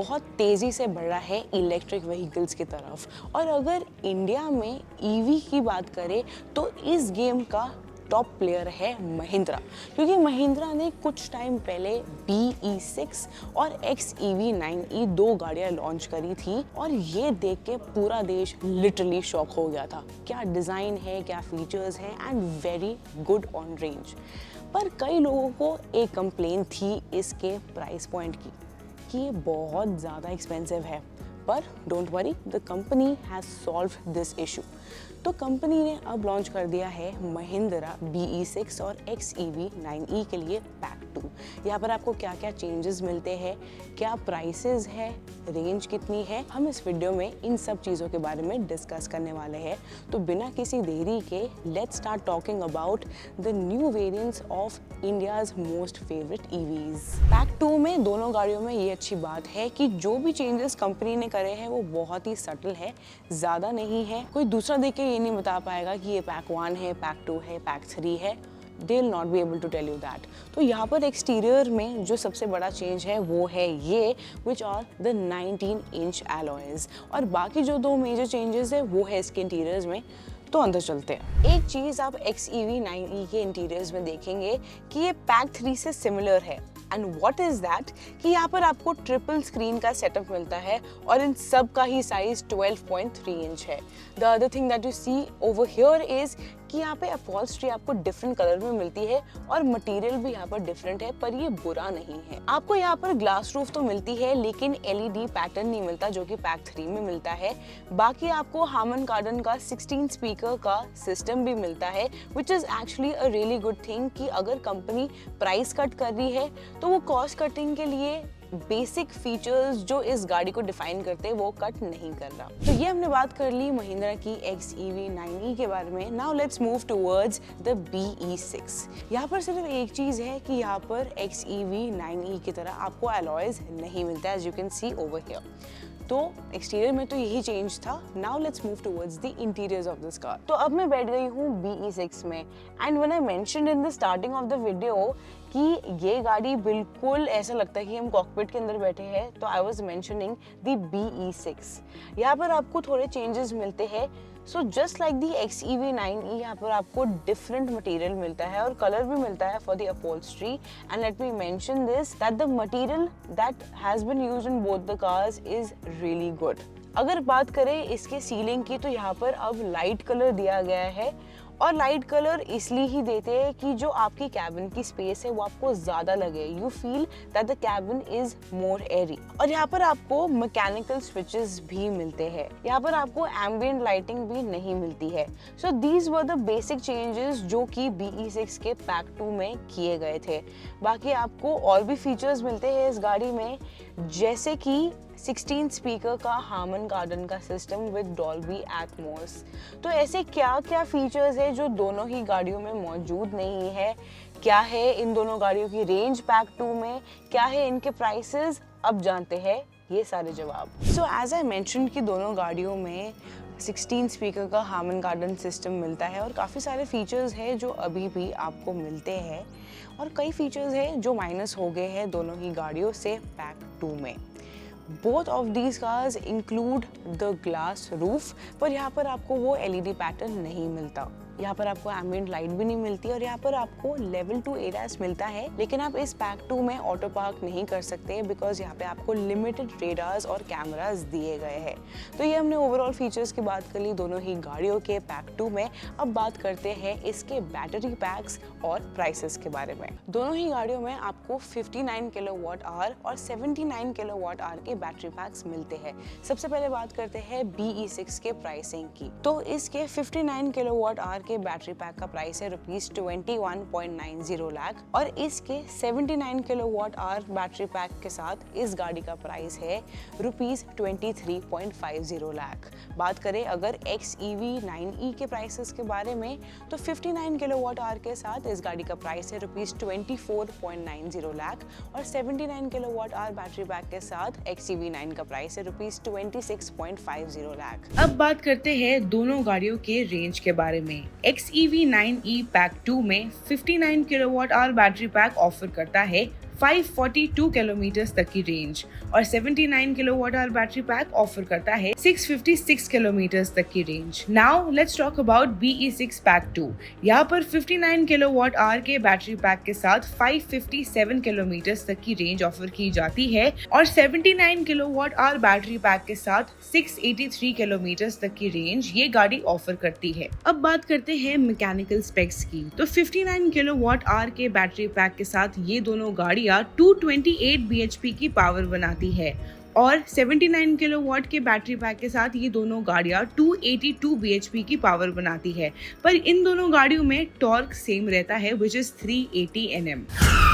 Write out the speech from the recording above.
बहुत तेज़ी से बढ़ रहा है इलेक्ट्रिक व्हीकल्स की तरफ। और अगर इंडिया में ईवी की बात करें तो इस गेम का टॉप प्लेयर है महिंद्रा, क्योंकि महिंद्रा ने कुछ टाइम पहले BE6 और XEV9e 2 गाड़ियाँ लॉन्च करी थी और ये देख के पूरा देश लिटरली शॉक हो गया था। क्या डिज़ाइन है, क्या फीचर्स हैं and very good on range. पर कई लोगों को एक कंप्लेन थी इसके प्राइस पॉइंट की कि ये बहुत ज़्यादा एक्सपेंसिव है। पर don't worry, the company has solved this issue. तो कंपनी ने अब लॉन्च कर दिया है महिंद्रा BE6 और XEV9e के लिए पैक 2। यहाँ पर आपको क्या क्या चेंजेस मिलते हैं, क्या प्राइसेस है, रेंज कितनी है, हम इस वीडियो में इन सब चीज़ों के बारे में डिस्कस करने वाले हैं। तो बिना किसी देरी के let's start talking about the new variants of India's most favourite EVs। Pack 2 में दोनों गाड़ियों में ये अच्छी बात है कि जो भी चेंजेस कंपनी ने करे हैं वो बहुत ही सटल है, ज़्यादा नहीं है। कोई दूसरा देख के ये नहीं बता पाएगा कि ये पैक 1 है, पैक 2 है, पैक 3 है। They will not be able to tell you that। तो यहाँ पर एक्सटीरियर में जो सबसे बड़ा चेंज है वो है ये which are the 19-inch alloys। और बाकी जो दो मेजर चेंजेस है वो है इसके इंटीरियर्स में। तो अंदर चलते हैं। एक चीज़ आप XEV9e के इंटीरियर्स में देखेंगे कि ये पैक 3 से सिमिलर है। एंड व्हाट इज दैट कि यहाँ पर आपको ट्रिपल स्क्रीन का सेटअप मिलता है और इन सब का ही साइज 12.3 इंच है। The other thing that you see over here is कि यहाँ पे अपॉल्स्ट्री आपको डिफरेंट कलर में मिलती है और मटेरियल भी यहाँ पर डिफरेंट है, पर ये बुरा नहीं है। आपको यहाँ पर ग्लास रूफ तो मिलती है लेकिन LED पैटर्न नहीं मिलता जो कि पैक 3 में मिलता है। बाकी आपको हार्मन कार्डन का 16 स्पीकर का सिस्टम भी मिलता है which is actually a really good thing कि अगर कंपनी प्राइस कट कर रही है तो वो कॉस्ट कटिंग के लिए बेसिक फीचर्स जो इस गाड़ी को डिफाइन करते हैं वो कट नहीं कर रहा। तो ये हमने बात कर ली महिंद्रा की XEV9e के बारे में। Now let's move towards the BE6। यहाँ पर सिर्फ एक चीज है कि यहाँ पर XEV9e की तरह आपको अलॉयज नहीं मिलता है, as you can see over here. तो एक्सटीरियर में तो यही चेंज था। Now let's move towards the interiors of this car. तो अब मैं बैठ गई हूँ BE6 में and when I mentioned in the starting of the video कि ये गाड़ी बिल्कुल ऐसा लगता है कि हम कॉकपिट के अंदर बैठे हैं, तो I was mentioning the BE6। यहाँ पर आपको थोड़े चेंजेस मिलते हैं। So just like the XEV9e यहाँ पर आपको डिफरेंट मटेरियल मिलता है और कलर भी मिलता है for the upholstery. And let me mention this that the material that has been used in both the cars is really good. अगर बात करें इसके सीलिंग की तो यहाँ पर अब लाइट कलर दिया गया है और लाइट कलर इसलिए ही देते हैं कि जो आपकी कैबिन की स्पेस है वो आपको ज्यादा लगे, you feel that the cabin is more airy. और यहाँ पर आपको मैकेनिकल स्विचेस भी मिलते हैं। यहाँ पर आपको एम्बिएंट लाइटिंग भी नहीं मिलती है। So these were the basic changes जो कि BE6 के पैक 2 में किए गए थे। बाकी आपको और भी फीचर्स मिलते हैं इस गाड़ी में, जैसे कि 16 स्पीकर का हार्मन कार्डन का सिस्टम विद डॉल्बी एटमॉस। तो ऐसे क्या क्या फीचर्स है जो दोनों ही गाड़ियों में मौजूद नहीं है, क्या है इन दोनों गाड़ियों की रेंज पैक 2 में, क्या है इनके प्राइसेस, अब जानते हैं ये सारे जवाब। सो एज आई मेंशन कि दोनों गाड़ियों में 16 स्पीकर का हार्मन कार्डन सिस्टम मिलता है और काफ़ी सारे फीचर्स हैं जो अभी भी आपको मिलते हैं और कई फीचर्स हैं जो माइनस हो गए हैं दोनों ही गाड़ियों से पैक 2 में। Both of these cars include the glass roof, पर यहाँ पर आपको वो LED पैटर्न नहीं मिलता। यहाँ पर आपको एम्बिएंट लाइट भी नहीं मिलती और यहाँ पर आपको लेवल 2 ADAS मिलता है, लेकिन आप इस पैक 2 में ऑटो पार्क नहीं कर सकते बिकॉज यहाँ पे आपको लिमिटेड रेडार्स और कैमरास दिए गए हैं। तो ये हमने ओवरऑल फीचर्स की बात कर ली दोनों ही गाड़ियों के पैक 2 में। अब बात करते हैं इसके बैटरी पैक्स और प्राइसेस के बारे में। दोनों ही गाड़ियों में आपको 59 किलोवाट आवर और 79 किलोवाट आवर के बैटरी पैक्स मिलते हैं। सबसे पहले बात करते हैं BE6 के प्राइसिंग की। तो इसके 59 किलोवाट आवर के बैटरी पैक का प्राइस है ₹21.90 लाख और इसके 79 किलोवाट आवर बैटरी पैक के साथ इस गाड़ी का प्राइस है ₹23.50 लाख। बात करें अगर XEV9e के प्राइसेस के बारे में तो 59 किलोवाट आवर के साथ इस गाड़ी का प्राइस है ₹24.90 लाख और 79 किलोवाट आवर बैटरी पैक के साथ XEV9 का प्राइस है ₹26.50 लाख। अब बात करते हैं दोनों गाड़ियों के रेंज के बारे में। XEV9e पैक 2 में 59 kilowatt hour battery pack offer करता है 542 किलोमीटर तक की रेंज और 79 kilowatt hour battery pack offer करता है 656 किलोमीटर तक की range. Now let's talk about BE6 pack 2। यहाँ पर 59 किलोवाट आवर के बैटरी पैक के साथ 557 किलोमीटर तक की रेंज ऑफर की जाती है और 79 किलोवाट आवर बैटरी पैक के साथ 683 किलोमीटर तक की रेंज ये गाड़ी ऑफर करती है। अब बात करते हैं मैकेनिकल स्पेक्स की। तो 59 किलोवाट आवर के बैटरी पैक के साथ ये दोनों गाड़ियां 228 bhp की पावर बनाती है और 79 किलोवाट के बैटरी पैक के साथ ये दोनों गाड़ियां 282 bhp की पावर बनाती है। पर इन दोनों गाड़ियों में टॉर्क सेम रहता है, विच इज 380 Nm।